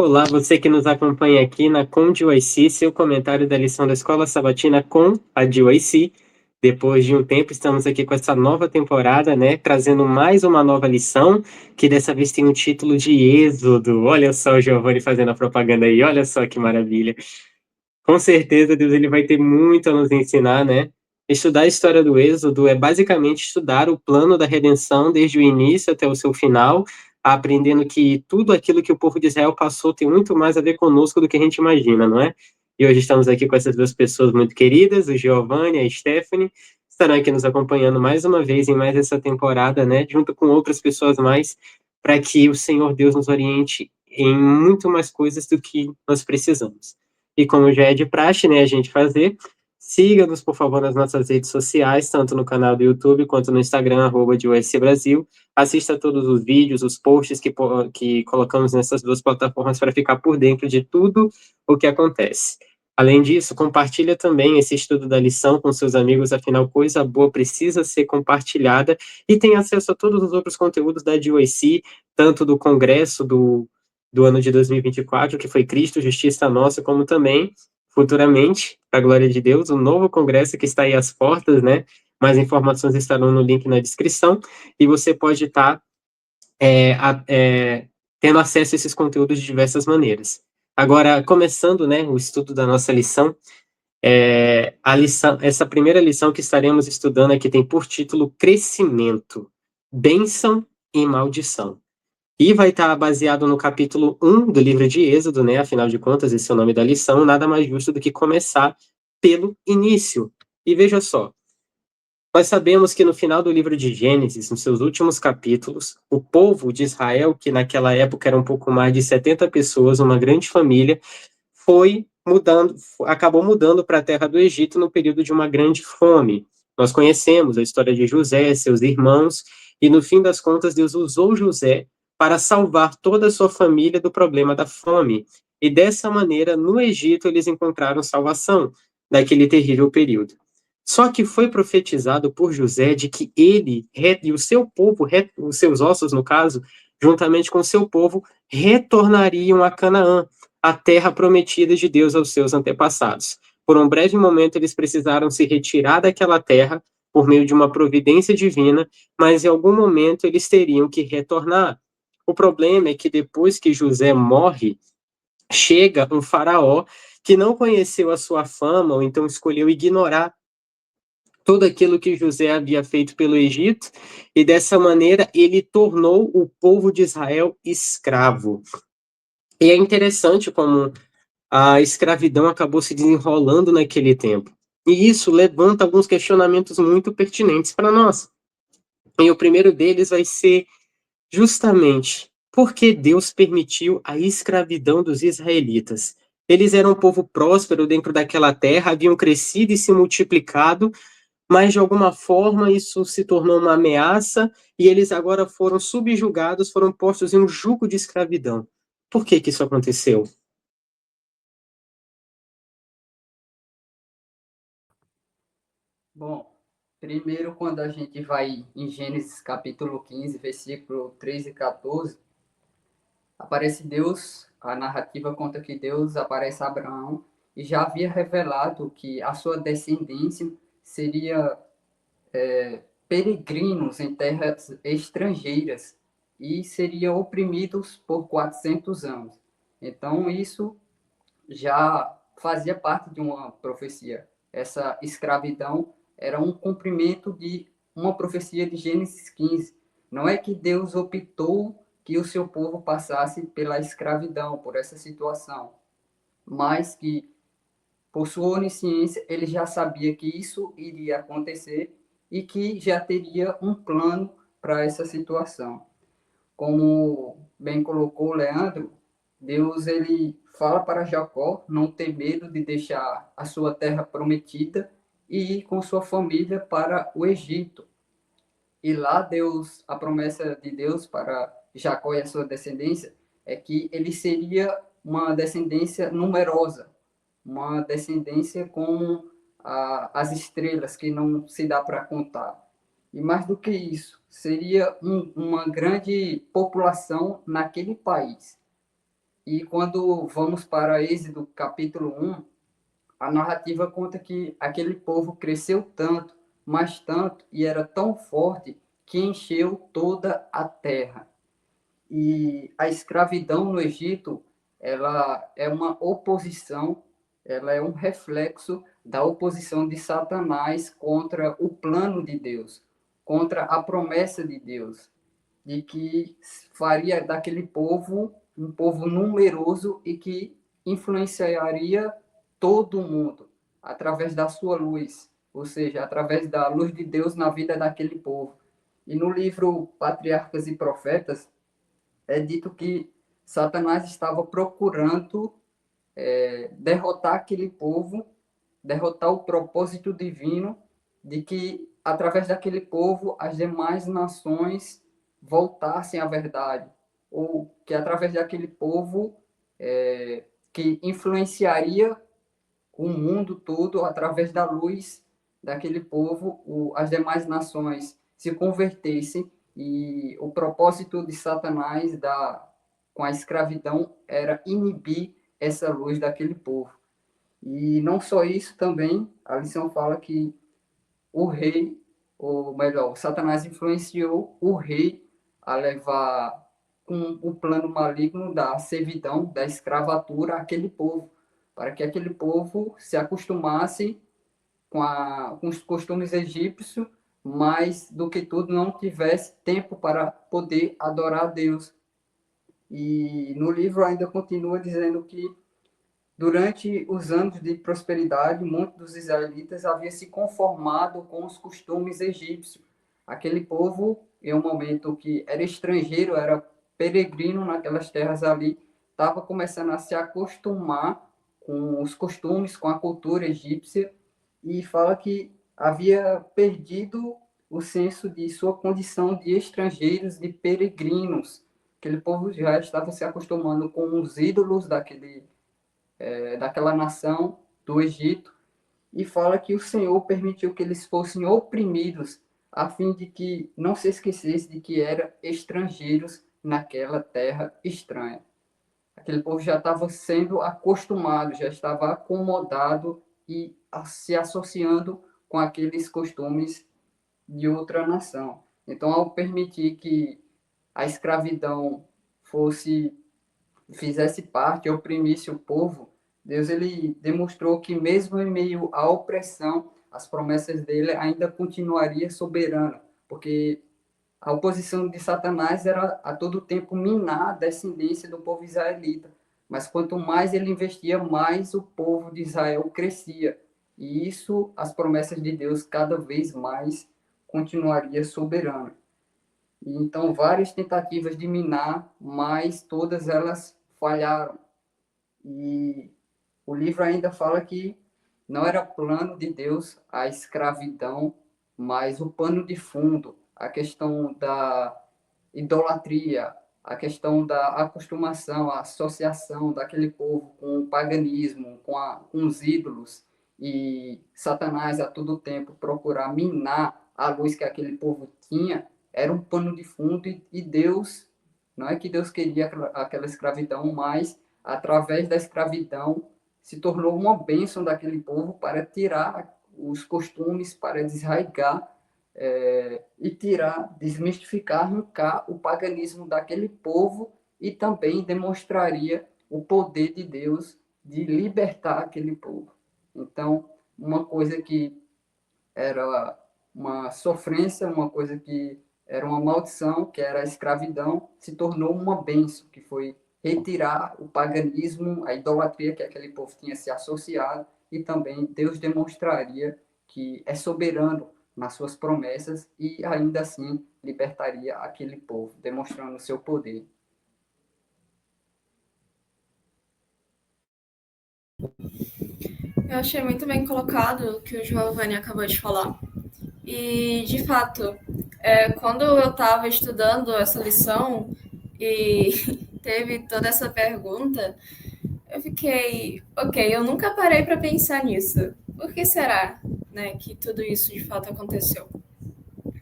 Olá, você que nos acompanha aqui na Com DYC, seu comentário da lição da Escola Sabatina com a DYC. Depois de um tempo, estamos aqui com essa nova temporada, né? Trazendo mais uma nova lição, que dessa vez tem o título de Êxodo. Olha só o Giovanni fazendo a propaganda aí, olha só que maravilha. Com certeza, Deus ele vai ter muito a nos ensinar, né? Estudar a história do Êxodo é basicamente estudar o plano da redenção desde o início até o seu final, aprendendo que tudo aquilo que o povo de Israel passou tem muito mais a ver conosco do que a gente imagina, não é? E hoje estamos aqui com essas duas pessoas muito queridas, o Giovanni e a Stephanie, estarão aqui nos acompanhando mais uma vez em mais essa temporada, né? Junto com outras pessoas mais, para que o Senhor Deus nos oriente em muito mais coisas do que nós precisamos. E como já é de praxe, né, a gente fazer, siga-nos, por favor, nas nossas redes sociais, tanto no canal do YouTube quanto no Instagram, @DUSC Assista a todos os vídeos, os posts que colocamos nessas duas plataformas para ficar por dentro de tudo o que acontece. Além disso, compartilha também esse estudo da lição com seus amigos, afinal, coisa boa precisa ser compartilhada, e tem acesso a todos os outros conteúdos da DUSC, tanto do congresso do ano de 2024, que foi Cristo, Justiça Nossa, como também, futuramente, para a glória de Deus, um novo congresso que está aí às portas, né? Mais informações estarão no link na descrição, e você pode estar tendo acesso a esses conteúdos de diversas maneiras. Agora, começando, né, o estudo da nossa lição, essa primeira lição que estaremos estudando aqui tem por título Crescimento, Bênção e Maldição. E vai estar baseado no capítulo 1 do livro de Êxodo, né? Afinal de contas, esse é o nome da lição, nada mais justo do que começar pelo início. E veja só, nós sabemos que no final do livro de Gênesis, nos seus últimos capítulos, o povo de Israel, que naquela época era um pouco mais de 70 pessoas, uma grande família, acabou mudando para a terra do Egito no período de uma grande fome. Nós conhecemos a história de José, seus irmãos, e no fim das contas, Deus usou José para salvar toda a sua família do problema da fome. E dessa maneira, no Egito, eles encontraram salvação naquele terrível período. Só que foi profetizado por José de que ele e o seu povo, os seus ossos, no caso, juntamente com o seu povo, retornariam a Canaã, a terra prometida de Deus aos seus antepassados. Por um breve momento, eles precisaram se retirar daquela terra por meio de uma providência divina, mas em algum momento eles teriam que retornar. O problema é que depois que José morre, chega um faraó que não conheceu a sua fama, ou então escolheu ignorar tudo aquilo que José havia feito pelo Egito, e dessa maneira ele tornou o povo de Israel escravo. E é interessante como a escravidão acabou se desenrolando naquele tempo. E isso levanta alguns questionamentos muito pertinentes para nós. E o primeiro deles vai ser justamente por que Deus permitiu a escravidão dos israelitas. Eles eram um povo próspero dentro daquela terra, haviam crescido e se multiplicado, mas de alguma forma isso se tornou uma ameaça e eles agora foram subjugados, foram postos em um jugo de escravidão. Por que que isso aconteceu? Bom, primeiro, quando a gente vai em Gênesis capítulo 15, versículo 13 e 14, aparece Deus, a narrativa conta que Deus aparece a Abraão e já havia revelado que a sua descendência seria peregrinos em terras estrangeiras e seriam oprimidos por 400 anos. Então, isso já fazia parte de uma profecia. Essa escravidão era um cumprimento de uma profecia de Gênesis 15. Não é que Deus optou que o seu povo passasse pela escravidão, por essa situação, mas que, por sua onisciência, ele já sabia que isso iria acontecer e que já teria um plano para essa situação. Como bem colocou o Leandro, Deus ele fala para Jacó não ter medo de deixar a sua terra prometida e ir com sua família para o Egito. E lá Deus, a promessa de Deus para Jacó e a sua descendência é que ele seria uma descendência numerosa, uma descendência com as estrelas que não se dá para contar. E mais do que isso, seria uma grande população naquele país. E quando vamos para Êxodo capítulo 1, a narrativa conta que aquele povo cresceu tanto, mas tanto, e era tão forte que encheu toda a terra. E a escravidão no Egito, ela é uma oposição, ela é um reflexo da oposição de Satanás contra o plano de Deus, contra a promessa de Deus, de que faria daquele povo um povo numeroso e que influenciaria todo mundo através da sua luz, ou seja, através da luz de Deus na vida daquele povo. E no livro Patriarcas e Profetas, é dito que Satanás estava procurando derrotar aquele povo, derrotar o propósito divino de que, através daquele povo, as demais nações voltassem à verdade, ou que, através daquele povo, que influenciaria o mundo todo, através da luz daquele povo, as demais nações se convertessem e o propósito de Satanás com a escravidão era inibir essa luz daquele povo. E não só isso, também a lição fala que o rei, ou melhor, Satanás influenciou o rei a levar com o plano maligno da servidão, da escravatura àquele povo, para que aquele povo se acostumasse com os costumes egípcios, mas do que tudo não tivesse tempo para poder adorar a Deus. E no livro ainda continua dizendo que durante os anos de prosperidade, muitos dos israelitas haviam se conformado com os costumes egípcios. Aquele povo, em um momento que era estrangeiro, era peregrino naquelas terras ali, estava começando a se acostumar com os costumes, com a cultura egípcia, e fala que havia perdido o senso de sua condição de estrangeiros, de peregrinos. Aquele povo já estava se acostumando com os ídolos daquela nação do Egito, e fala que o Senhor permitiu que eles fossem oprimidos, a fim de que não se esquecesse de que eram estrangeiros naquela terra estranha. Aquele povo já estava sendo acostumado, já estava acomodado e se associando com aqueles costumes de outra nação. Então, ao permitir que a escravidão fizesse parte, oprimisse o povo, Deus ele demonstrou que mesmo em meio à opressão, as promessas dele ainda continuaria soberana, porque a oposição de Satanás era a todo tempo minar a descendência do povo israelita. Mas quanto mais ele investia, mais o povo de Israel crescia. E isso, as promessas de Deus, cada vez mais continuaria soberana. E então, várias tentativas de minar, mas todas elas falharam. E o livro ainda fala que não era plano de Deus a escravidão, mas o pano de fundo, a questão da idolatria, a questão da acostumação, a associação daquele povo com o paganismo, com os ídolos, e Satanás a todo tempo procurar minar a luz que aquele povo tinha, era um pano de fundo, e Deus, não é que Deus queria aquela escravidão, mas através da escravidão se tornou uma bênção daquele povo para tirar os costumes, para desraigar e tirar, desmistificar, arrancar o paganismo daquele povo, e também demonstraria o poder de Deus de libertar aquele povo. Então, uma coisa que era uma sofrência, uma coisa que era uma maldição, que era a escravidão, se tornou uma bênção, que foi retirar o paganismo, a idolatria que aquele povo tinha se associado, e também Deus demonstraria que é soberano nas suas promessas e ainda assim libertaria aquele povo, demonstrando o seu poder. Eu achei muito bem colocado o que o Giovanni acabou de falar. E, de fato, quando eu estava estudando essa lição e teve toda essa pergunta, eu fiquei, ok, eu nunca parei para pensar nisso. Por que será, né, que tudo isso de fato aconteceu?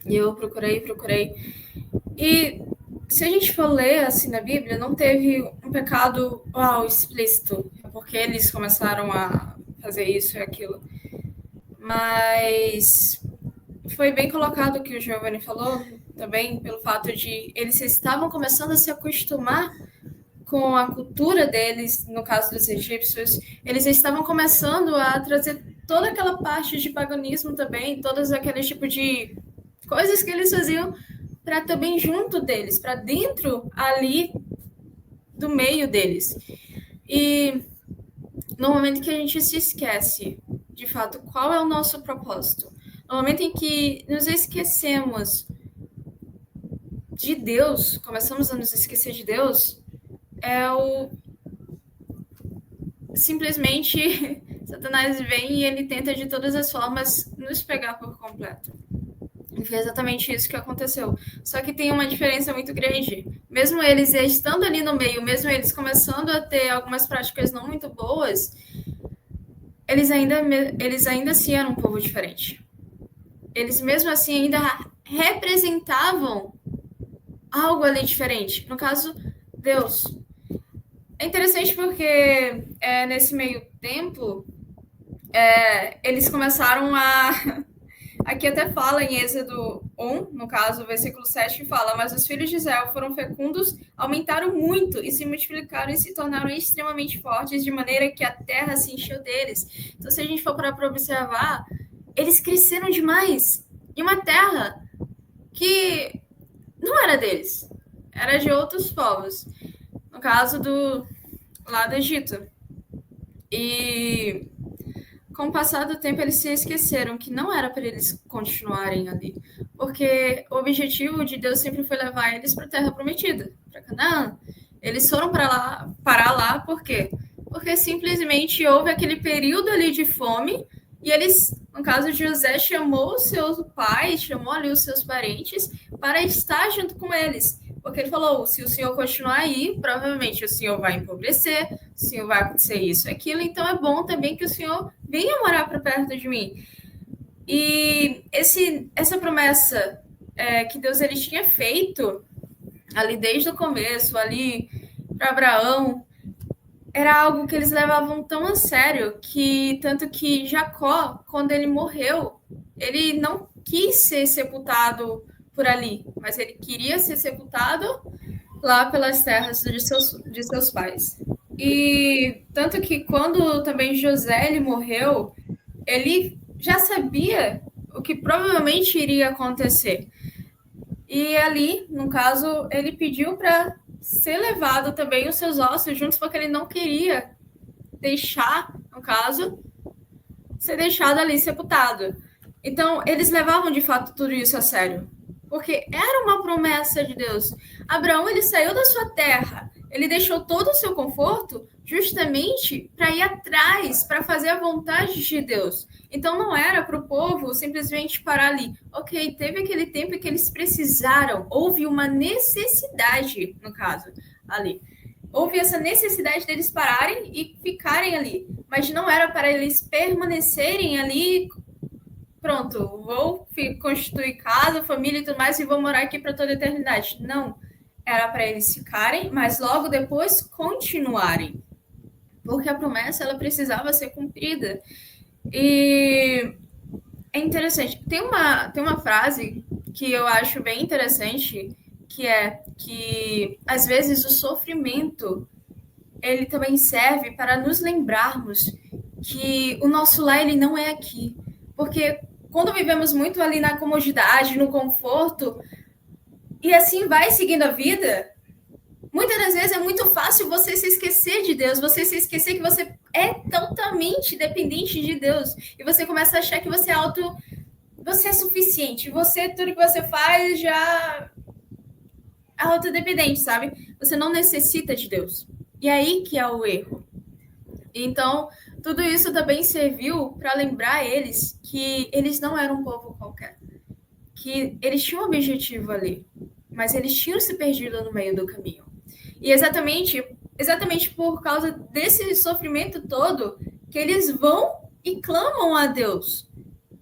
E eu procurei, e se a gente for ler assim na Bíblia, não teve um pecado explícito, porque eles começaram a fazer isso e aquilo. Mas foi bem colocado o que o Giovanni falou também, pelo fato de eles estavam começando a se acostumar com a cultura deles, no caso dos egípcios, eles estavam começando a trazer toda aquela parte de paganismo também, todos aqueles tipos de coisas que eles faziam para também junto deles, para dentro ali do meio deles. E no momento que a gente se esquece, de fato, qual é o nosso propósito, no momento em que nos esquecemos de Deus, começamos a nos esquecer de Deus, simplesmente Satanás vem e ele tenta de todas as formas nos pegar por completo. E foi exatamente isso que aconteceu. Só que tem uma diferença muito grande. Mesmo eles estando ali no meio, mesmo eles começando a ter algumas práticas não muito boas, eles ainda assim eram um povo diferente. Eles mesmo assim ainda representavam algo ali diferente. No caso, Deus. É interessante porque nesse meio tempo eles começaram a... Aqui até fala em Êxodo 1, no caso, versículo 7, que fala: mas os filhos de Israel foram fecundos, aumentaram muito e se multiplicaram e se tornaram extremamente fortes, de maneira que a terra se encheu deles. Então, se a gente for para observar, eles cresceram demais em uma terra que não era deles, era de outros povos. No caso lá do Egito. E com o passar do tempo, eles se esqueceram que não era para eles continuarem ali. Porque o objetivo de Deus sempre foi levar eles para a Terra Prometida, para Canaã. Eles foram parar lá, por quê? Porque simplesmente houve aquele período ali de fome, e eles, no caso de José, chamou os seus pais, chamou ali os seus parentes, para estar junto com eles. Porque ele falou, se o senhor continuar aí, provavelmente o senhor vai empobrecer, o senhor vai acontecer isso e aquilo, então é bom também que o senhor venha morar para perto de mim. E essa promessa que Deus ele tinha feito ali desde o começo, ali para Abraão, era algo que eles levavam tão a sério, que tanto que Jacó, quando ele morreu, ele não quis ser sepultado por ali, mas ele queria ser sepultado lá pelas terras de seus pais. E tanto que quando também José ele morreu, ele já sabia o que provavelmente iria acontecer. E ali, no caso, ele pediu para ser levado também os seus ossos juntos, porque ele não queria deixar, no caso, ser deixado ali sepultado. Então, eles levavam de fato tudo isso a sério, porque era uma promessa de Deus. Abraão, ele saiu da sua terra, ele deixou todo o seu conforto justamente para ir atrás, para fazer a vontade de Deus. Então, não era para o povo simplesmente parar ali. Ok, teve aquele tempo que eles precisaram, houve uma necessidade, no caso, ali. Houve essa necessidade deles pararem e ficarem ali, mas não era para eles permanecerem ali. Pronto, vou constituir casa, família e tudo mais e vou morar aqui para toda a eternidade. Não, era para eles ficarem, mas logo depois continuarem, porque a promessa ela precisava ser cumprida. E é interessante. Tem uma frase que eu acho bem interessante, que é que às vezes o sofrimento ele também serve para nos lembrarmos que o nosso lar ele não é aqui, porque quando vivemos muito ali na comodidade, no conforto, e assim vai seguindo a vida, muitas das vezes é muito fácil você se esquecer de Deus, você se esquecer que você é totalmente dependente de Deus, e você começa a achar que você é suficiente, tudo que você faz já é autodependente, sabe? Você não necessita de Deus. E aí que é o erro. Então, tudo isso também serviu para lembrar eles que eles não eram um povo qualquer. Que eles tinham um objetivo ali, mas eles tinham se perdido no meio do caminho. E exatamente por causa desse sofrimento todo que eles vão e clamam a Deus.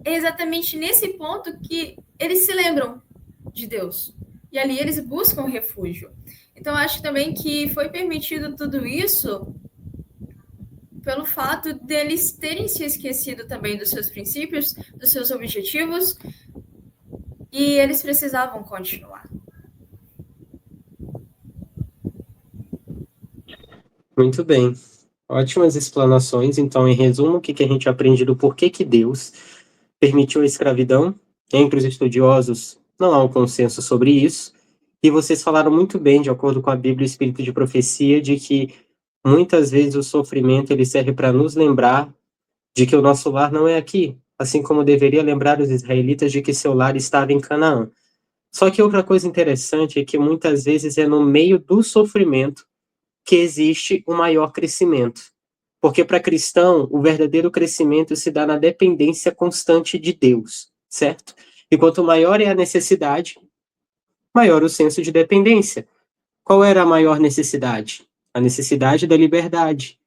É exatamente nesse ponto que eles se lembram de Deus. e ali eles buscam refúgio. Então, acho também que foi permitido tudo isso pelo fato deles terem se esquecido também dos seus princípios, dos seus objetivos, e eles precisavam continuar. Muito bem. Ótimas explanações. Então, em resumo, o que a gente aprende do porquê que Deus permitiu a escravidão? Entre os estudiosos, não há um consenso sobre isso. E vocês falaram muito bem, de acordo com a Bíblia e o Espírito de Profecia, de que muitas vezes o sofrimento ele serve para nos lembrar de que o nosso lar não é aqui, assim como deveria lembrar os israelitas de que seu lar estava em Canaã. Só que outra coisa interessante é que muitas vezes é no meio do sofrimento que existe o maior crescimento. Porque para cristão, o verdadeiro crescimento se dá na dependência constante de Deus, certo? E quanto maior é a necessidade, maior o senso de dependência. Qual era a maior necessidade? A necessidade da liberdade.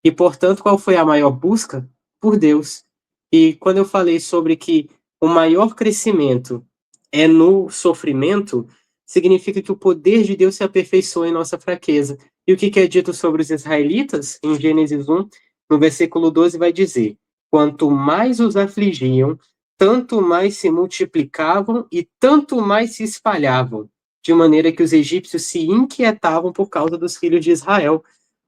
E, portanto, qual foi a maior busca? Por Deus. E quando eu falei sobre que o maior crescimento é no sofrimento, significa que o poder de Deus se aperfeiçoa em nossa fraqueza. E o que é dito sobre os israelitas? Em Gênesis 1, no versículo 12, vai dizer: quanto mais os afligiam, tanto mais se multiplicavam e tanto mais se espalhavam, de maneira que os egípcios se inquietavam por causa dos filhos de Israel.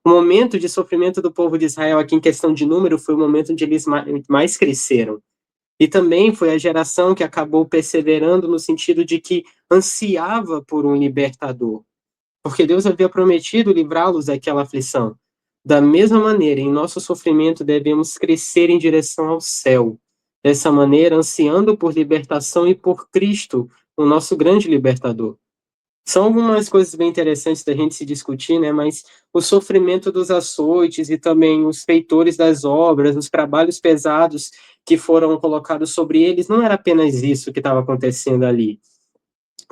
O momento de sofrimento do povo de Israel aqui em questão de número foi o momento onde eles mais cresceram. E também foi a geração que acabou perseverando no sentido de que ansiava por um libertador, porque Deus havia prometido livrá-los daquela aflição. Da mesma maneira, em nosso sofrimento devemos crescer em direção ao céu. Dessa maneira, ansiando por libertação e por Cristo, o nosso grande libertador. São algumas coisas bem interessantes da gente se discutir, né? Mas o sofrimento dos açoites e também os feitores das obras, os trabalhos pesados que foram colocados sobre eles, não era apenas isso que estava acontecendo ali.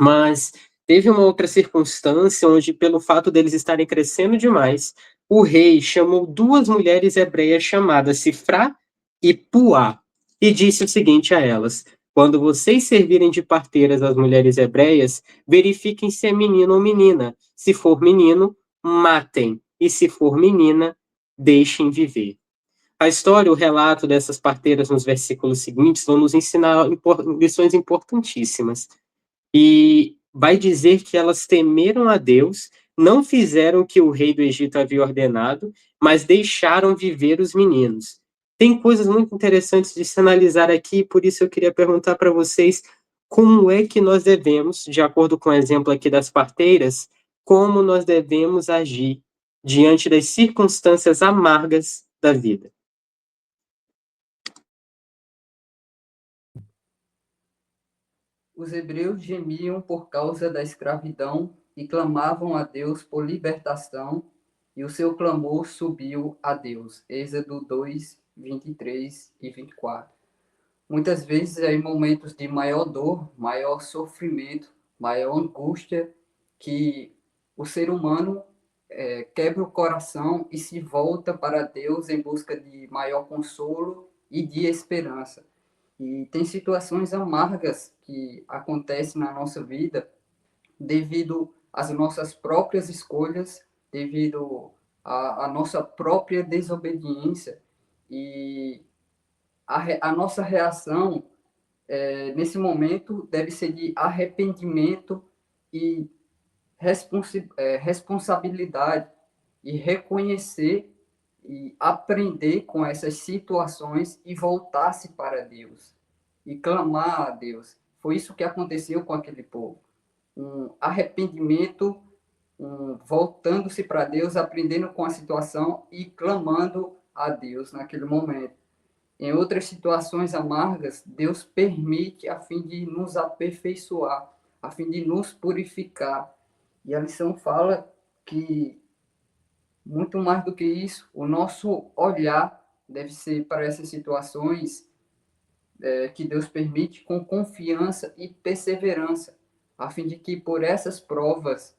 Mas teve uma outra circunstância onde, pelo fato deles estarem crescendo demais, o rei chamou duas mulheres hebreias chamadas Sifrá e Puá e disse o seguinte a elas: quando vocês servirem de parteiras às mulheres hebreias, verifiquem se é menino ou menina. Se for menino, matem. E se for menina, deixem viver. A história, o relato dessas parteiras nos versículos seguintes vão nos ensinar lições importantíssimas. E vai dizer que elas temeram a Deus, não fizeram o que o rei do Egito havia ordenado, mas deixaram viver os meninos. Tem coisas muito interessantes de se analisar aqui, por isso eu queria perguntar para vocês como é que nós devemos, de acordo com o exemplo aqui das parteiras, como nós devemos agir diante das circunstâncias amargas da vida. Os hebreus gemiam por causa da escravidão e clamavam a Deus por libertação, e o seu clamor subiu a Deus. Êxodo 2, 23 e 24. Muitas vezes, em momentos de maior dor, maior sofrimento, maior angústia, que o ser humano quebra o coração e se volta para Deus em busca de maior consolo e de esperança. E tem situações amargas que acontecem na nossa vida devido às nossas próprias escolhas, devido à nossa própria desobediência. E a nossa reação nesse momento deve ser de arrependimento e responsabilidade e reconhecer e aprender com essas situações e voltar-se para Deus e clamar a Deus. Foi isso que aconteceu com aquele povo. Um arrependimento, voltando-se para Deus, aprendendo com a situação e clamando a Deus naquele momento. Em outras situações amargas, Deus permite a fim de nos aperfeiçoar, a fim de nos purificar. E a lição fala que, muito mais do que isso, o nosso olhar deve ser para essas situações que Deus permite com confiança e perseverança, a fim de que por essas provas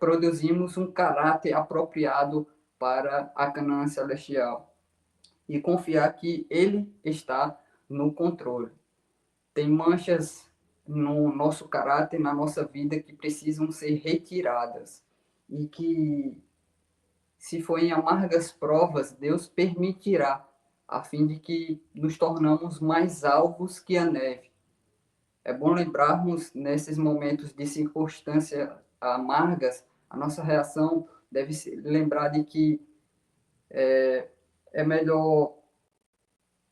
produzimos um caráter apropriado para a Canaã celestial e confiar que Ele está no controle. Tem manchas no nosso caráter, na nossa vida, que precisam ser retiradas. E que, se for em amargas provas, Deus permitirá, a fim de que nos tornamos mais alvos que a neve. É bom lembrarmos, nesses momentos de circunstâncias amargas, a nossa reação deve se lembrar de que é melhor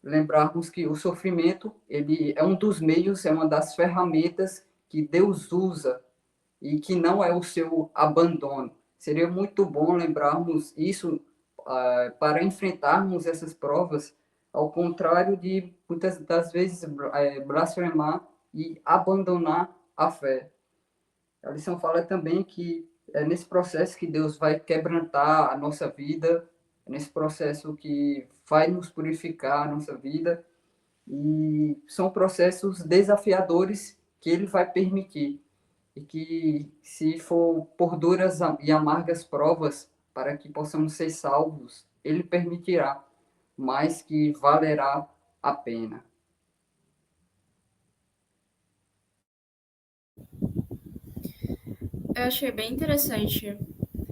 lembrarmos que o sofrimento ele é um dos meios, é uma das ferramentas que Deus usa e que não é o seu abandono. Seria muito bom lembrarmos isso para enfrentarmos essas provas, ao contrário de muitas das vezes blasfemar e abandonar a fé. A lição fala também que é nesse processo que Deus vai quebrantar a nossa vida, é nesse processo que vai nos purificar a nossa vida, e são processos desafiadores que Ele vai permitir, e que, se for por duras e amargas provas, para que possamos ser salvos, Ele permitirá, mas que valerá a pena. Eu achei bem interessante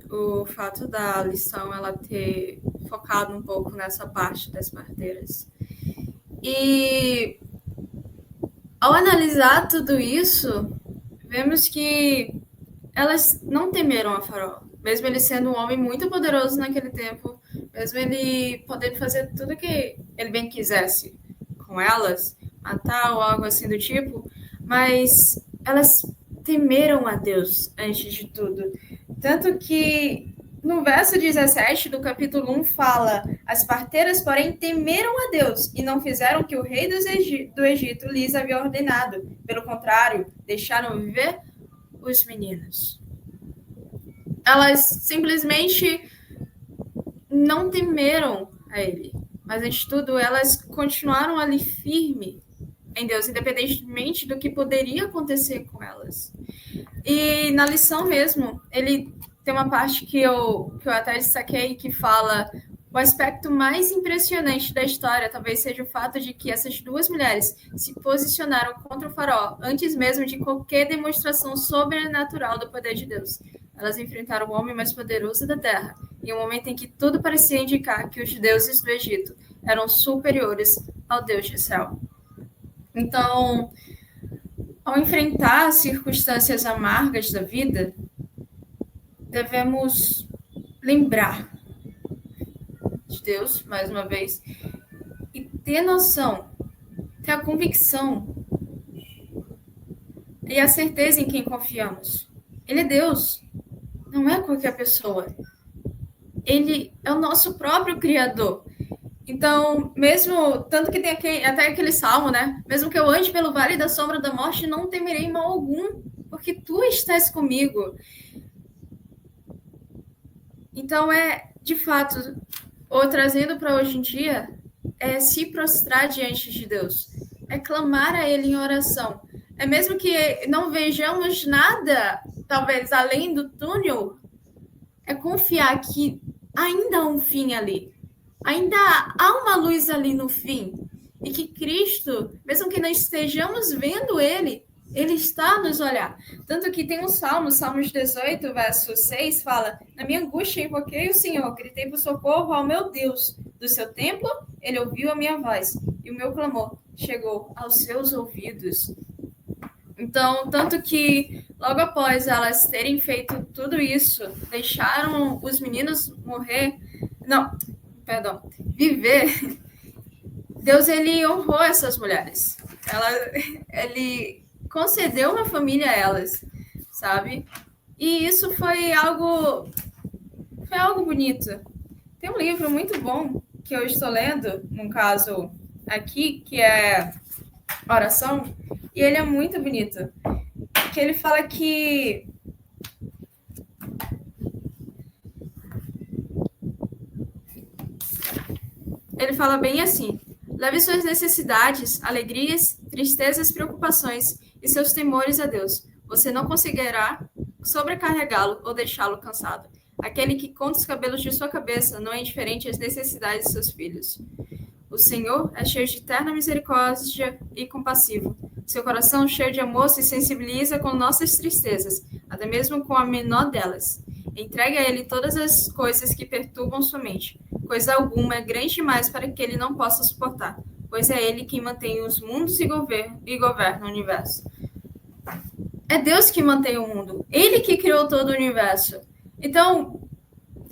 o fato da lição ela ter focado um pouco nessa parte das parteiras. E ao analisar tudo isso, vemos que elas não temeram a Faraó, mesmo ele sendo um homem muito poderoso naquele tempo, mesmo ele podendo fazer tudo que ele bem quisesse com elas, matar ou algo assim do tipo, mas elas temeram a Deus antes de tudo. Tanto que no verso 17 do capítulo 1 fala: as parteiras, porém, temeram a Deus e não fizeram o que o rei do Egito lhes havia ordenado. Pelo contrário, deixaram viver os meninos. Elas simplesmente não temeram a ele, mas antes de tudo, elas continuaram ali firme em Deus, independentemente do que poderia acontecer com elas. E na lição mesmo, ele tem uma parte que eu até destaquei, que fala: o aspecto mais impressionante da história talvez seja o fato de que essas duas mulheres se posicionaram contra o faraó antes mesmo de qualquer demonstração sobrenatural do poder de Deus. Elas enfrentaram o homem mais poderoso da terra, em um momento em que tudo parecia indicar que os deuses do Egito eram superiores ao Deus de Israel. Então, ao enfrentar as circunstâncias amargas da vida, devemos lembrar de Deus, mais uma vez, e ter noção, ter a convicção e a certeza em quem confiamos. Ele é Deus, não é qualquer pessoa. Ele é o nosso próprio Criador. Então, mesmo, tanto que tem até aquele salmo, né? Mesmo que eu ande pelo vale da sombra da morte, não temerei mal algum, porque tu estás comigo. Então, de fato, ou trazendo para hoje em dia, é se prostrar diante de Deus, é clamar a Ele em oração. É mesmo que não vejamos nada, talvez, além do túnel, é confiar que ainda há um fim ali. Ainda há uma luz ali no fim. E que Cristo, mesmo que não estejamos vendo Ele está a nos olhar. Tanto que tem um salmo, Salmos 18, verso 6, fala: na minha angústia invoquei o Senhor, gritei por socorro ao meu Deus. Do seu templo, Ele ouviu a minha voz, e o meu clamor chegou aos seus ouvidos. Então, tanto que logo após elas terem feito tudo isso, deixaram os meninos viver, Deus, ele honrou essas mulheres. Ele concedeu uma família a elas, sabe? E isso foi algo bonito. Tem um livro muito bom que eu estou lendo, no caso aqui, que é Oração, e ele é muito bonito. Que ele fala que ele fala bem assim: leve suas necessidades, alegrias, tristezas, preocupações e seus temores a Deus. Você não conseguirá sobrecarregá-lo ou deixá-lo cansado. Aquele que conta os cabelos de sua cabeça não é indiferente às necessidades de seus filhos. O Senhor é cheio de eterna misericórdia e compassivo, Seu coração cheio de amor se sensibiliza com nossas tristezas, até mesmo com a menor delas. Entregue a ele todas as coisas que perturbam sua mente. Coisa alguma é grande demais para que ele não possa suportar, pois é ele quem mantém os mundos e governa o universo. É Deus que mantém o mundo. Ele que criou todo o universo. Então,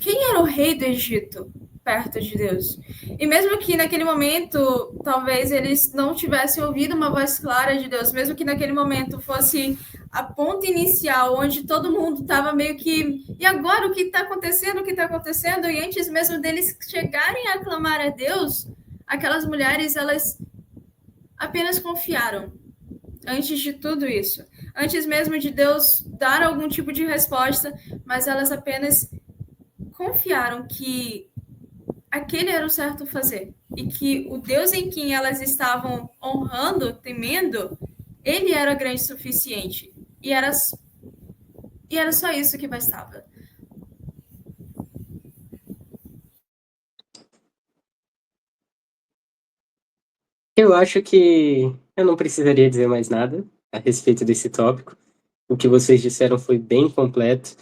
quem era o rei do Egito perto de Deus? E mesmo que naquele momento, talvez eles não tivessem ouvido uma voz clara de Deus, mesmo que naquele momento fosse a ponta inicial, onde todo mundo estava meio que, e agora o que está acontecendo? O que está acontecendo? E antes mesmo deles chegarem a clamar a Deus, aquelas mulheres, elas apenas confiaram. Antes de tudo isso, antes mesmo de Deus dar algum tipo de resposta, mas elas apenas confiaram que aquele era o certo fazer e que o Deus em quem elas estavam honrando, temendo, ele era grande o suficiente e era só isso que bastava. Eu acho que eu não precisaria dizer mais nada a respeito desse tópico. O que vocês disseram foi bem completo,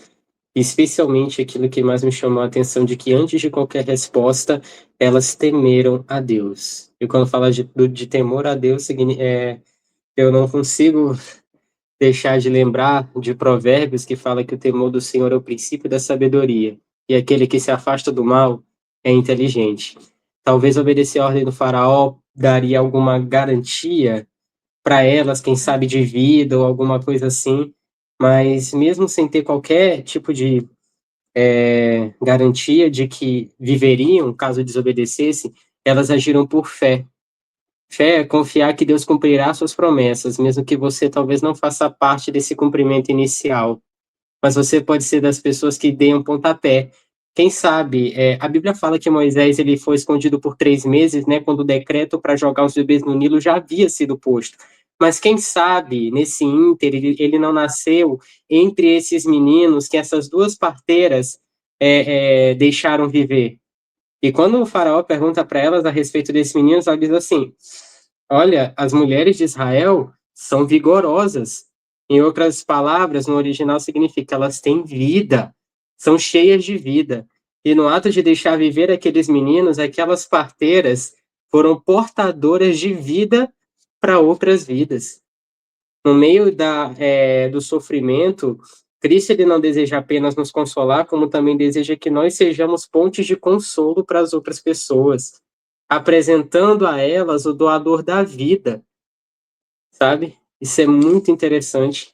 especialmente aquilo que mais me chamou a atenção de que antes de qualquer resposta, elas temeram a Deus. E quando fala de temor a Deus, eu não consigo deixar de lembrar de Provérbios que fala que o temor do Senhor é o princípio da sabedoria, e aquele que se afasta do mal é inteligente. Talvez obedecer a ordem do faraó daria alguma garantia para elas, quem sabe de vida ou alguma coisa assim, mas mesmo sem ter qualquer tipo de garantia de que viveriam caso desobedecessem, elas agiram por fé. Fé é confiar que Deus cumprirá suas promessas, mesmo que você talvez não faça parte desse cumprimento inicial. Mas você pode ser das pessoas que deem um pontapé. Quem sabe, a Bíblia fala que Moisés ele foi escondido por 3 meses, né, quando o decreto para jogar os bebês no Nilo já havia sido posto. Mas quem sabe, nesse ínter, ele não nasceu entre esses meninos que essas duas parteiras deixaram viver. E quando o faraó pergunta para elas a respeito desses meninos, ela diz assim: olha, as mulheres de Israel são vigorosas. Em outras palavras, no original significa elas têm vida, são cheias de vida. E no ato de deixar viver aqueles meninos, aquelas parteiras foram portadoras de vida para outras vidas. No meio do sofrimento, Cristo ele não deseja apenas nos consolar, como também deseja que nós sejamos pontes de consolo para as outras pessoas, apresentando a elas o doador da vida, sabe? Isso é muito interessante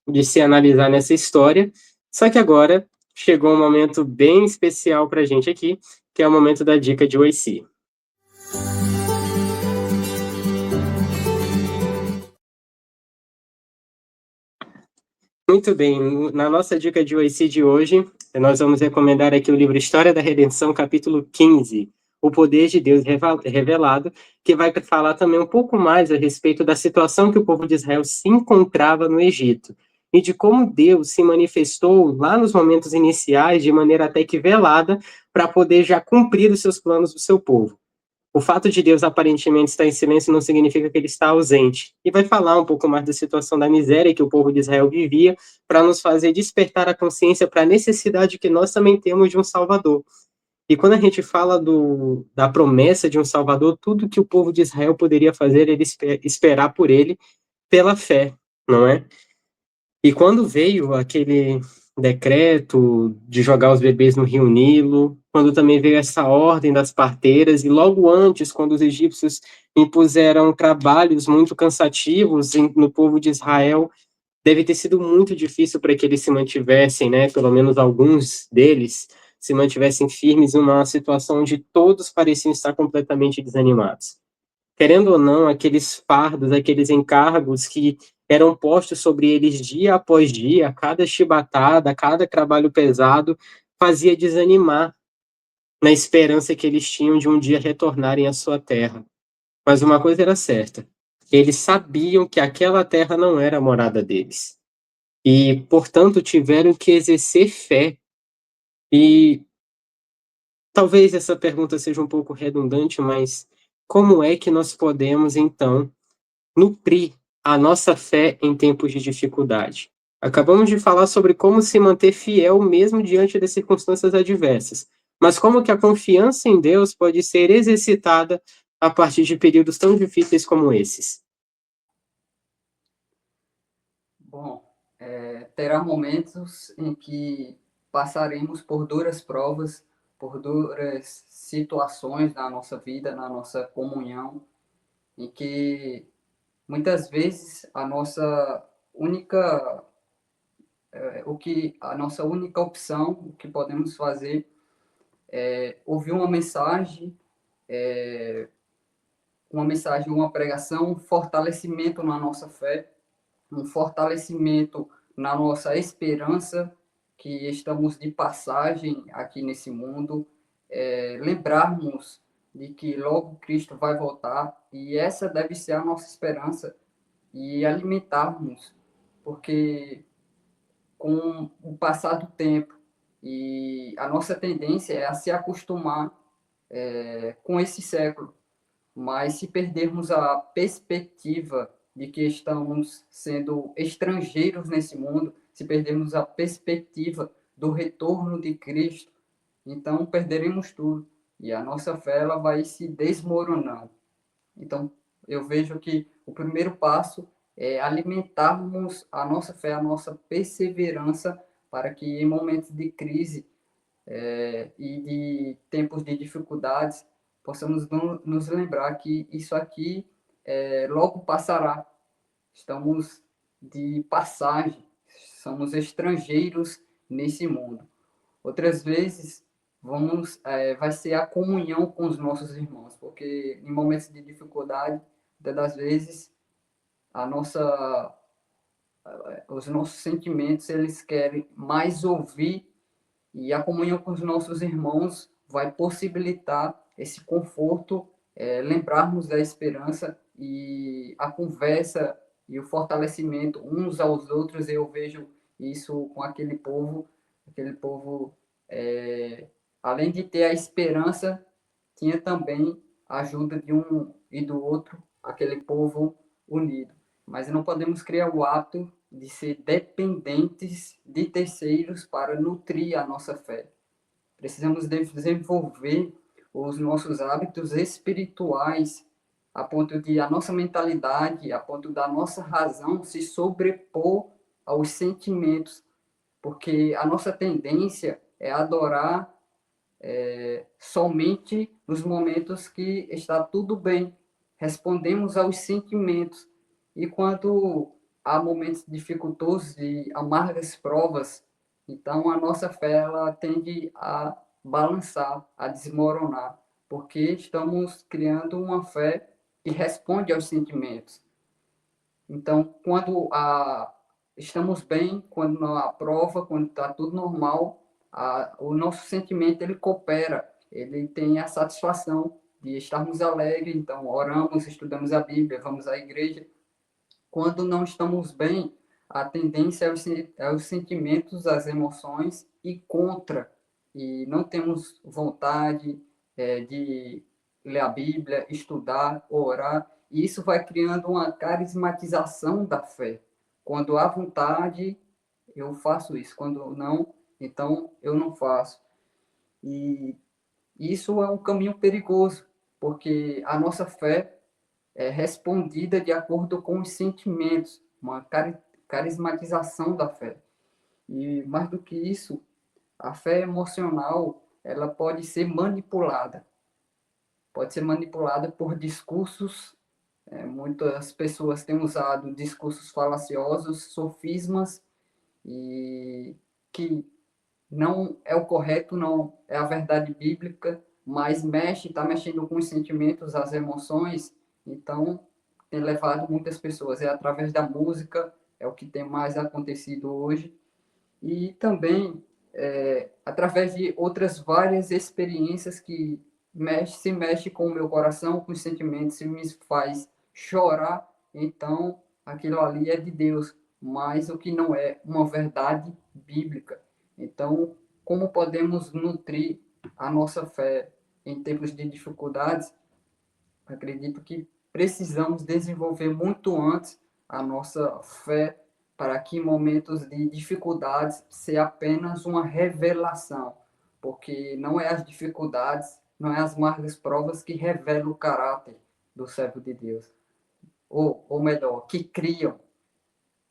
de se analisar nessa história. Só que agora chegou um momento bem especial para a gente aqui, que é o momento da dica de OIC. Muito bem, na nossa dica de OIC de hoje, nós vamos recomendar aqui o livro História da Redenção, capítulo 15, O Poder de Deus Revelado, que vai falar também um pouco mais a respeito da situação que o povo de Israel se encontrava no Egito, e de como Deus se manifestou lá nos momentos iniciais, de maneira até que velada, para poder já cumprir os seus planos do seu povo. O fato de Deus aparentemente estar em silêncio não significa que ele está ausente. E vai falar um pouco mais da situação da miséria que o povo de Israel vivia, para nos fazer despertar a consciência para a necessidade que nós também temos de um Salvador. E quando a gente fala da promessa de um Salvador, tudo que o povo de Israel poderia fazer era esperar por ele pela fé, não é? E quando veio aquele decreto de jogar os bebês no Rio Nilo, quando também veio essa ordem das parteiras, e logo antes, quando os egípcios impuseram trabalhos muito cansativos no povo de Israel, deve ter sido muito difícil para que eles se mantivessem, né, pelo menos alguns deles, se mantivessem firmes numa situação onde todos pareciam estar completamente desanimados. Querendo ou não, aqueles fardos, aqueles encargos que eram postos sobre eles dia após dia, cada chibatada, cada trabalho pesado, fazia desanimar na esperança que eles tinham de um dia retornarem à sua terra. Mas uma coisa era certa, eles sabiam que aquela terra não era a morada deles. E, portanto, tiveram que exercer fé. E talvez essa pergunta seja um pouco redundante, mas como é que nós podemos, então, nutrir a nossa fé em tempos de dificuldade? Acabamos de falar sobre como se manter fiel mesmo diante das circunstâncias adversas, mas como que a confiança em Deus pode ser exercitada a partir de períodos tão difíceis como esses? Bom, terá momentos em que passaremos por duras provas, por duras situações na nossa vida, na nossa comunhão, em que muitas vezes a nossa única opção, o que podemos fazer é ouvir uma mensagem, uma pregação, um fortalecimento na nossa fé, um fortalecimento na nossa esperança que estamos de passagem aqui nesse mundo, lembrarmos de que logo Cristo vai voltar e essa deve ser a nossa esperança e alimentarmos, porque com o passar do tempo e a nossa tendência é a se acostumar com esse século, mas se perdermos a perspectiva de que estamos sendo estrangeiros nesse mundo, se perdermos a perspectiva do retorno de Cristo, então perderemos tudo e a nossa fé ela vai se desmoronando. Então, eu vejo que o primeiro passo é alimentarmos a nossa fé, a nossa perseverança, para que em momentos de crise e de tempos de dificuldades, possamos nos lembrar que isso aqui logo passará. Estamos de passagem, somos estrangeiros nesse mundo. Outras vezes vai ser a comunhão com os nossos irmãos, porque em momentos de dificuldade, muitas das vezes a nossa os nossos sentimentos eles querem mais ouvir e a comunhão com os nossos irmãos vai possibilitar esse conforto, lembrarmos da esperança e a conversa e o fortalecimento uns aos outros. Eu vejo isso com aquele povo, além de ter a esperança, tinha também a ajuda de um e do outro, aquele povo unido. Mas não podemos criar o hábito de ser dependentes de terceiros para nutrir a nossa fé. Precisamos desenvolver os nossos hábitos espirituais a ponto de a nossa mentalidade, a ponto da nossa razão se sobrepor aos sentimentos, porque a nossa tendência é adorar somente nos momentos que está tudo bem. Respondemos aos sentimentos. E quando há momentos dificultosos e amargas provas, então a nossa fé ela tende a balançar, a desmoronar, porque estamos criando uma fé que responde aos sentimentos. Então, estamos bem, quando não há prova, quando está tudo normal, o nosso sentimento ele coopera, ele tem a satisfação de estarmos alegres, então oramos, estudamos a Bíblia, vamos à igreja. Quando não estamos bem, a tendência é os sentimentos, as emoções e contra, e não temos vontade de ler a Bíblia, estudar, orar, e isso vai criando uma carismatização da fé. Quando há vontade, eu faço isso. Quando não, então eu não faço. E isso é um caminho perigoso, porque a nossa fé é respondida de acordo com os sentimentos, uma carismatização da fé. E mais do que isso, a fé emocional, ela pode ser manipulada por discursos. Muitas pessoas têm usado discursos falaciosos, sofismas, e que não é o correto, não é a verdade bíblica, mas está mexendo com os sentimentos, as emoções, então tem levado muitas pessoas. É através da música, é o que tem mais acontecido hoje, e também através de outras várias experiências que se mexe com o meu coração, com os sentimentos, se me faz chorar, então aquilo ali é de Deus, mas o que não é uma verdade bíblica. Então, como podemos nutrir a nossa fé em tempos de dificuldades? Acredito que precisamos desenvolver muito antes a nossa fé para que em momentos de dificuldades seja apenas uma revelação, porque não é as dificuldades, não é as amargas provas que revelam o caráter do servo de Deus, ou melhor, que criam,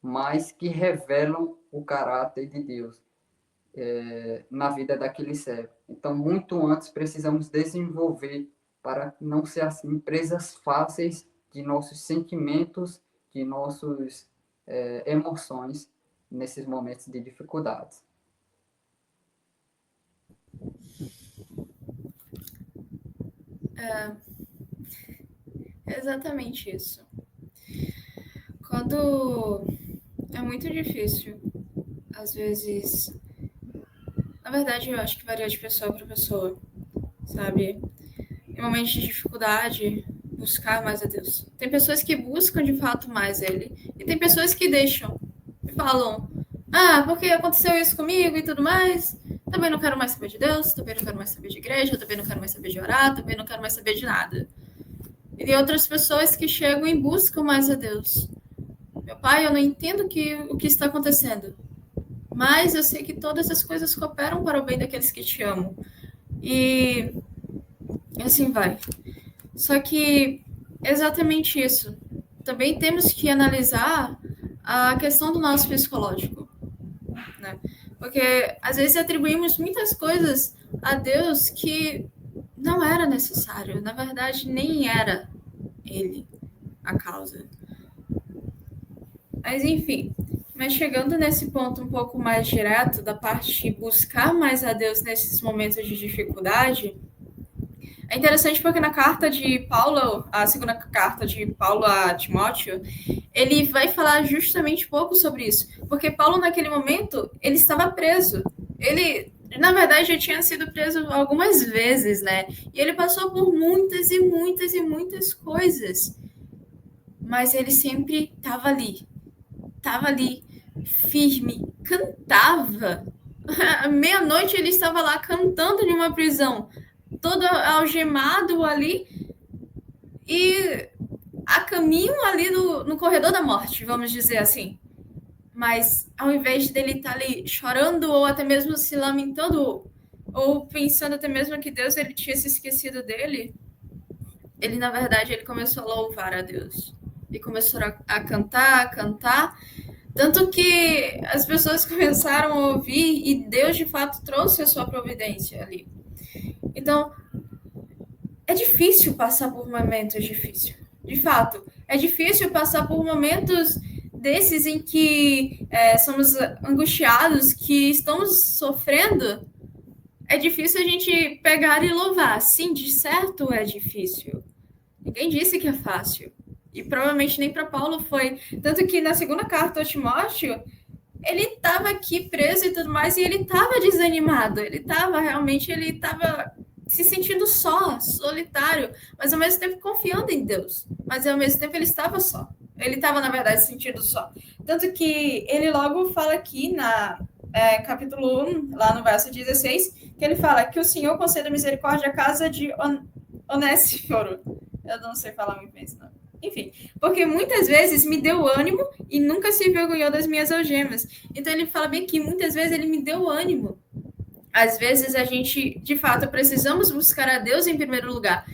mas que revelam o caráter de Deus na vida daquele servo. Então, muito antes precisamos desenvolver para não ser assim presas fáceis de nossos sentimentos, de nossas emoções nesses momentos de dificuldades. Exatamente isso. Quando é muito difícil, às vezes, na verdade, eu acho que varia de pessoa para pessoa, sabe? Em momentos de dificuldade, buscar mais a Deus. Tem pessoas que buscam de fato mais Ele, e tem pessoas que deixam e falam: ah, porque aconteceu isso comigo e tudo mais, também não quero mais saber de Deus, também não quero mais saber de igreja, também não quero mais saber de orar, também não quero mais saber de nada. E tem outras pessoas que chegam e buscam mais a Deus. Meu pai, eu não entendo o que está acontecendo, mas eu sei que todas as coisas cooperam para o bem daqueles que te amam. E assim vai. Só que exatamente isso. Também temos que analisar a questão do nosso psicológico, né? Porque às vezes atribuímos muitas coisas a Deus que não era necessário. Na verdade, nem era Ele a causa. Mas enfim, mas chegando nesse ponto um pouco mais direto, da parte de buscar mais a Deus nesses momentos de dificuldade, é interessante porque na carta de Paulo, a segunda carta de Paulo a Timóteo, ele vai falar justamente um pouco sobre isso. Porque Paulo, naquele momento, ele estava preso. Ele, na verdade, já tinha sido preso algumas vezes, né? E ele passou por muitas e muitas e muitas coisas. Mas ele sempre estava ali, firme, cantava. À meia-noite ele estava lá cantando em uma prisão, todo algemado ali e a caminho ali no corredor da morte, vamos dizer assim. Mas ao invés dele estar ali chorando ou até mesmo se lamentando ou pensando até mesmo que Deus ele tinha se esquecido dele, ele na verdade ele começou a louvar a Deus e começou a cantar, tanto que as pessoas começaram a ouvir e Deus de fato trouxe a sua providência ali. Então, é difícil passar por momentos difíceis. De fato, é difícil passar por momentos desses em que somos angustiados, que estamos sofrendo. É difícil a gente pegar e louvar. Sim, de certo é difícil. Ninguém disse que é fácil. E provavelmente nem para Paulo foi. Tanto que na segunda carta ao Timóteo, ele estava aqui preso e tudo mais, e ele estava desanimado. Ele estava se sentindo só, solitário, mas ao mesmo tempo confiando em Deus. Mas ao mesmo tempo ele estava só. Ele estava, na verdade, se sentindo só. Tanto que ele logo fala aqui na capítulo 1, lá no verso 16, que ele fala que o Senhor conceda misericórdia à casa de Onésiforo. Eu não sei falar muito bem esse nome. Enfim, porque muitas vezes me deu ânimo e nunca se envergonhou das minhas algemas. Então ele fala bem que muitas vezes ele me deu ânimo. Às vezes a gente, de fato, precisamos buscar a Deus em primeiro lugar.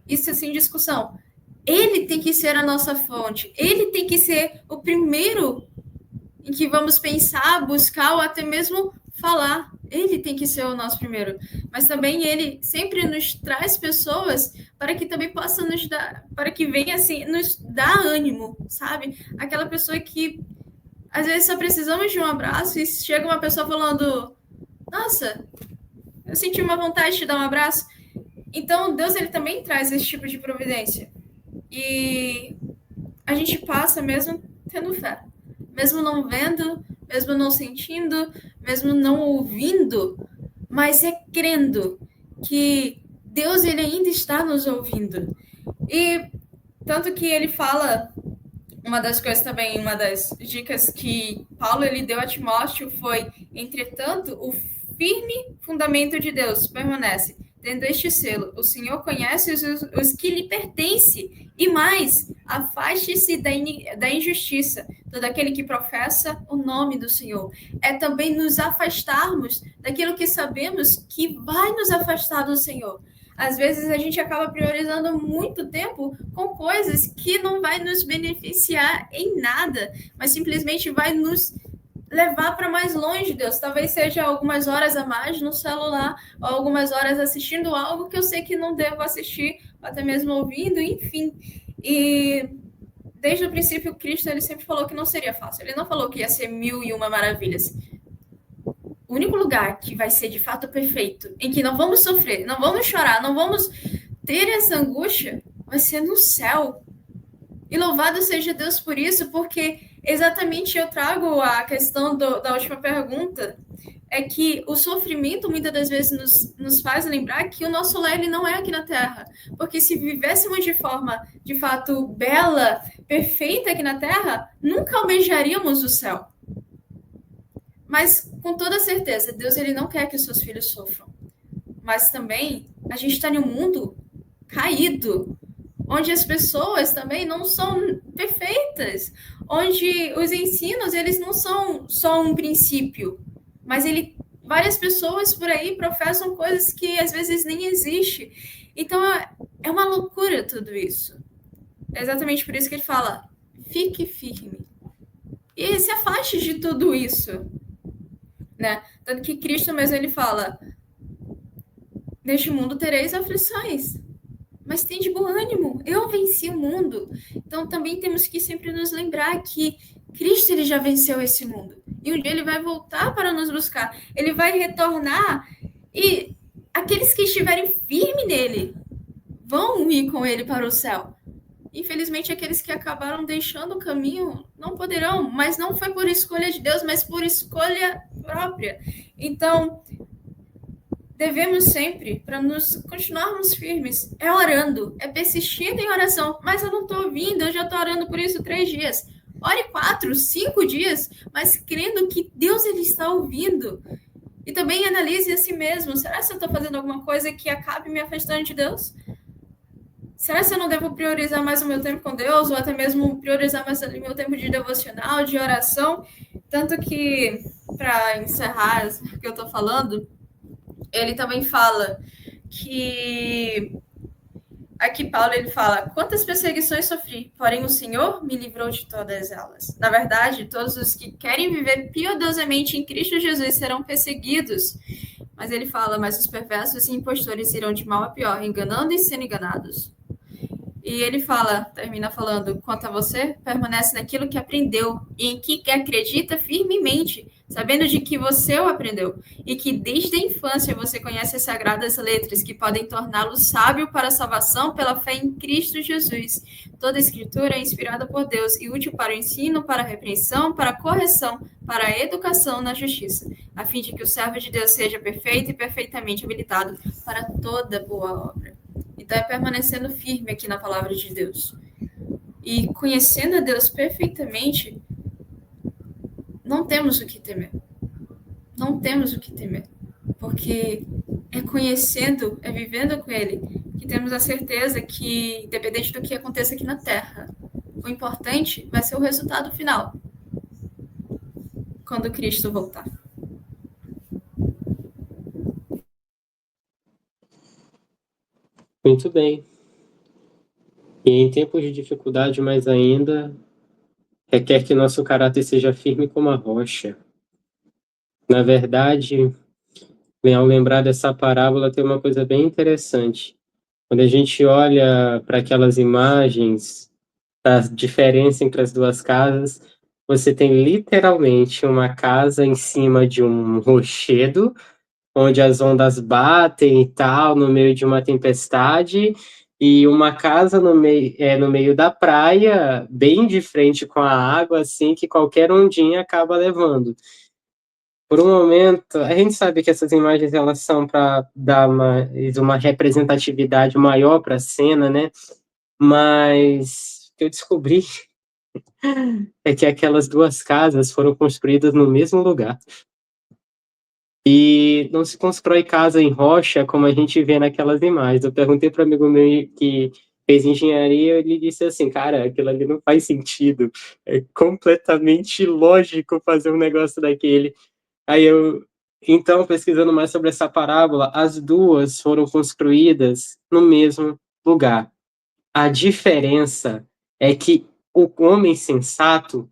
Isso é sem discussão. Ele tem que ser a nossa fonte. Ele tem que ser o primeiro em que vamos pensar, buscar ou até mesmo falar. Ele tem que ser o nosso primeiro. Mas também ele sempre nos traz pessoas para que também possa nos dar, para que venha assim, nos dar ânimo, sabe? Aquela pessoa que às vezes só precisamos de um abraço e chega uma pessoa falando: nossa, eu senti uma vontade de te dar um abraço. Então, Deus ele também traz esse tipo de providência. E a gente passa mesmo tendo fé. Mesmo não vendo, mesmo não sentindo, mesmo não ouvindo, mas é crendo que Deus ele ainda está nos ouvindo. E tanto que ele fala, uma das coisas também, uma das dicas que Paulo ele deu a Timóteo foi: entretanto, o firme fundamento de Deus permanece, tendo este selo, o Senhor conhece os que lhe pertencem, e mais, afaste-se da injustiça, todo aquele que professa o nome do Senhor. É também nos afastarmos daquilo que sabemos que vai nos afastar do Senhor. Às vezes a gente acaba priorizando muito tempo com coisas que não vai nos beneficiar em nada, mas simplesmente vai nos levar para mais longe de Deus. Talvez seja algumas horas a mais no celular, ou algumas horas assistindo algo que eu sei que não devo assistir, ou até mesmo ouvindo, enfim. E desde o princípio, Cristo ele sempre falou que não seria fácil. Ele não falou que ia ser 1001 maravilhas. O único lugar que vai ser de fato perfeito, em que não vamos sofrer, não vamos chorar, não vamos ter essa angústia, vai ser no céu. E louvado seja Deus por isso, porque exatamente eu trago a questão da última pergunta, é que o sofrimento muitas das vezes nos faz lembrar que o nosso lar ele não é aqui na Terra. Porque se vivêssemos de forma, de fato, bela, perfeita aqui na Terra, nunca almejaríamos o céu. Mas, com toda certeza, Deus ele não quer que os seus filhos sofram. Mas também, a gente está em um mundo caído, onde as pessoas também não são perfeitas, onde os ensinos eles não são só um princípio, mas várias pessoas por aí professam coisas que às vezes nem existem. Então é uma loucura tudo isso. É exatamente por isso que ele fala, fique firme e se afaste de tudo isso, né? Tanto que Cristo mesmo ele fala, neste mundo tereis aflições, mas tem de bom ânimo, eu venci o mundo. Então também temos que sempre nos lembrar que Cristo ele já venceu esse mundo. E um dia ele vai voltar para nos buscar. Ele vai retornar e aqueles que estiverem firmes nele vão ir com ele para o céu. Infelizmente, aqueles que acabaram deixando o caminho não poderão, mas não foi por escolha de Deus, mas por escolha própria. Então, devemos sempre, para nos continuarmos firmes, é orando, é persistindo em oração. Mas eu não estou ouvindo, eu já estou orando por isso 3 dias. Ore 4, 5 dias, mas crendo que Deus ele está ouvindo. E também analise a si mesmo. Será que eu estou fazendo alguma coisa que acabe me afastando de Deus? Será que eu não devo priorizar mais o meu tempo com Deus? Ou até mesmo priorizar mais o meu tempo de devocional, de oração? Tanto que, para encerrar o que eu estou falando, ele também fala que... Aqui Paulo ele fala, quantas perseguições sofri, porém o Senhor me livrou de todas elas. Na verdade, todos os que querem viver piedosamente em Cristo Jesus serão perseguidos. Mas ele fala, mas os perversos e impostores irão de mal a pior, enganando e sendo enganados. E ele fala, termina falando, quanto a você, permanece naquilo que aprendeu e em que acredita firmemente, sabendo de que você o aprendeu e que desde a infância você conhece as sagradas letras que podem torná-lo sábio para a salvação pela fé em Cristo Jesus. Toda a escritura é inspirada por Deus e útil para o ensino, para a repreensão, para a correção, para a educação na justiça, a fim de que o servo de Deus seja perfeito e perfeitamente habilitado para toda boa obra. Então, é permanecendo firme aqui na palavra de Deus. E conhecendo a Deus perfeitamente, não temos o que temer. Não temos o que temer. Porque é conhecendo, é vivendo com Ele, que temos a certeza que, independente do que aconteça aqui na Terra, o importante vai ser o resultado final. Quando Cristo voltar. Muito bem. E em tempos de dificuldade mais ainda, requer que nosso caráter seja firme como a rocha. Na verdade, ao lembrar dessa parábola, tem uma coisa bem interessante. Quando a gente olha para aquelas imagens da diferença entre as duas casas, você tem literalmente uma casa em cima de um rochedo, onde as ondas batem e tal, no meio de uma tempestade, e uma casa no meio da praia, bem de frente com a água, assim, que qualquer ondinha acaba levando. Por um momento, a gente sabe que essas imagens elas são para dar uma representatividade maior para a cena, né? Mas o que eu descobri é que aquelas duas casas foram construídas no mesmo lugar. E não se constrói casa em rocha como a gente vê naquelas imagens. Eu perguntei para um amigo meu que fez engenharia, ele disse assim, cara, aquilo ali não faz sentido. É completamente ilógico fazer um negócio daquele. Aí eu, então, pesquisando mais sobre essa parábola, as duas foram construídas no mesmo lugar. A diferença é que o homem sensato,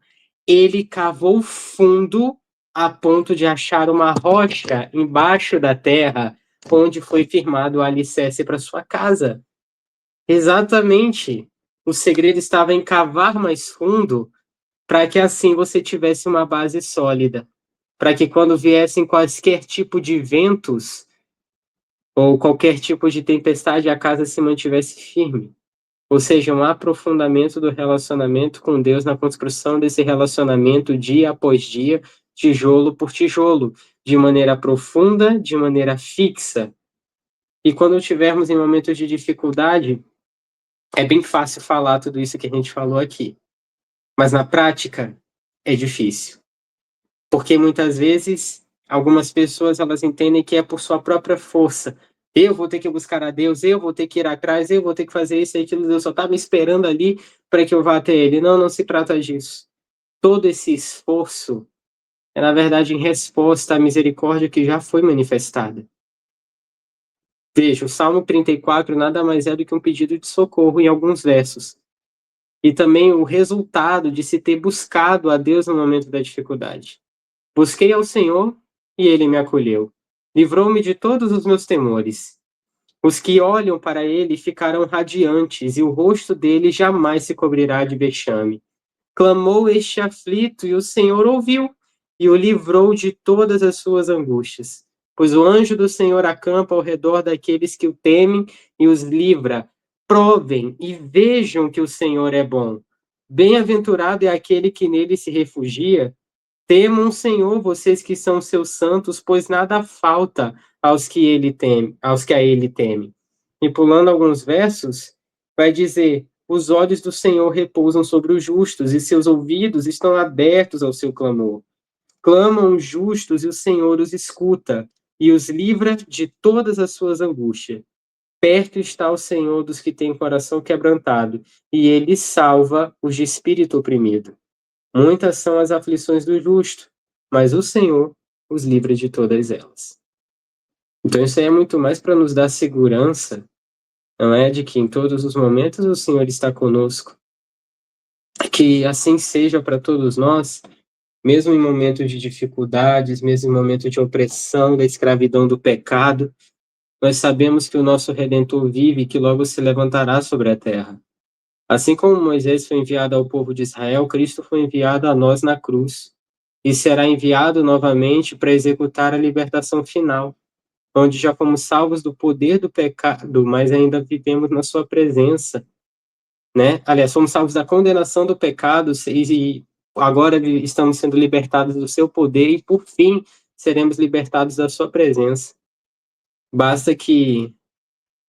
ele cavou fundo a ponto de achar uma rocha embaixo da terra onde foi firmado o alicerce para sua casa. Exatamente. O segredo estava em cavar mais fundo para que assim você tivesse uma base sólida, para que quando viessem quaisquer tipo de ventos ou qualquer tipo de tempestade, a casa se mantivesse firme. Ou seja, um aprofundamento do relacionamento com Deus na construção desse relacionamento dia após dia, tijolo por tijolo, de maneira profunda, de maneira fixa. E quando tivermos em momentos de dificuldade, é bem fácil falar tudo isso que a gente falou aqui. Mas na prática, é difícil. Porque muitas vezes, algumas pessoas elas entendem que é por sua própria força. Eu vou ter que buscar a Deus, eu vou ter que ir atrás, eu vou ter que fazer isso e aquilo. Deus só estava esperando ali para que eu vá até Ele. Não, não se trata disso. Todo esse esforço é, na verdade, em resposta à misericórdia que já foi manifestada. Veja, o Salmo 34 nada mais é do que um pedido de socorro em alguns versos. E também o resultado de se ter buscado a Deus no momento da dificuldade. Busquei ao Senhor e ele me acolheu. Livrou-me de todos os meus temores. Os que olham para ele ficarão radiantes e o rosto dele jamais se cobrirá de vexame. Clamou este aflito e o Senhor ouviu e o livrou de todas as suas angústias. Pois o anjo do Senhor acampa ao redor daqueles que o temem e os livra. Provem e vejam que o Senhor é bom. Bem-aventurado é aquele que nele se refugia. Temam o Senhor, vocês que são seus santos, pois nada falta aos que ele teme, aos que a ele temem. E pulando alguns versos, vai dizer: os olhos do Senhor repousam sobre os justos, e seus ouvidos estão abertos ao seu clamor. Clamam os justos, e o Senhor os escuta, e os livra de todas as suas angústias. Perto está o Senhor dos que têm coração quebrantado, e ele salva os de espírito oprimido. Muitas são as aflições do justo, mas o Senhor os livra de todas elas. Então isso aí é muito mais para nos dar segurança, não é? De que em todos os momentos o Senhor está conosco. Que assim seja para todos nós, mesmo em momentos de dificuldades, mesmo em momentos de opressão, da escravidão do pecado, nós sabemos que o nosso Redentor vive e que logo se levantará sobre a terra. Assim como Moisés foi enviado ao povo de Israel, Cristo foi enviado a nós na cruz e será enviado novamente para executar a libertação final, onde já fomos salvos do poder do pecado, mas ainda vivemos na sua presença, né? Aliás, fomos salvos da condenação do pecado e agora estamos sendo libertados do seu poder e, por fim, seremos libertados da sua presença. Basta que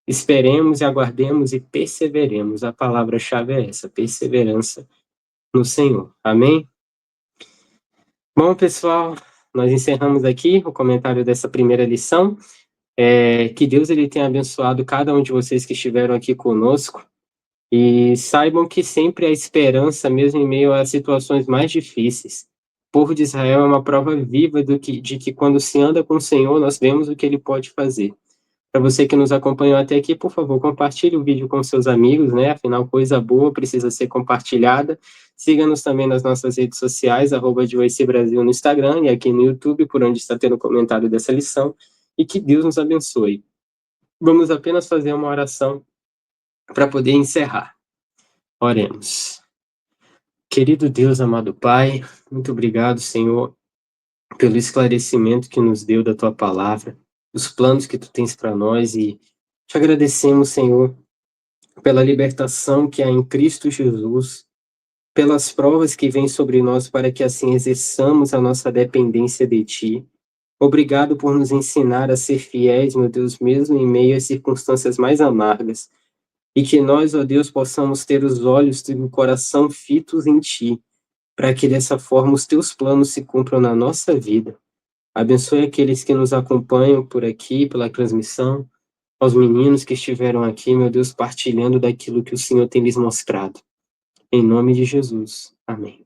esperemos e aguardemos e perseveremos. A palavra-chave é essa, perseverança no Senhor. Amém? Bom, pessoal, nós encerramos aqui o comentário dessa primeira lição. Que Deus ele tenha abençoado cada um de vocês que estiveram aqui conosco. E saibam que sempre há esperança, mesmo em meio às situações mais difíceis. O povo de Israel é uma prova viva de que quando se anda com o Senhor, nós vemos o que ele pode fazer. Para você que nos acompanhou até aqui, por favor, compartilhe o vídeo com seus amigos, né? Afinal, coisa boa precisa ser compartilhada. Siga-nos também nas nossas redes sociais, @Brasil no Instagram e aqui no YouTube, por onde está tendo comentário dessa lição. E que Deus nos abençoe. Vamos apenas fazer uma oração para poder encerrar. Oremos. Querido Deus, amado Pai, muito obrigado, Senhor, pelo esclarecimento que nos deu da Tua palavra, os planos que Tu tens para nós e te agradecemos, Senhor, pela libertação que há em Cristo Jesus, pelas provas que vêm sobre nós para que assim exerçamos a nossa dependência de Ti. Obrigado por nos ensinar a ser fiéis, meu Deus, mesmo em meio às circunstâncias mais amargas. E que nós, ó Deus, possamos ter os olhos e o coração fitos em Ti, para que dessa forma os Teus planos se cumpram na nossa vida. Abençoe aqueles que nos acompanham por aqui, pela transmissão, aos meninos que estiveram aqui, meu Deus, partilhando daquilo que o Senhor tem lhes mostrado. Em nome de Jesus. Amém.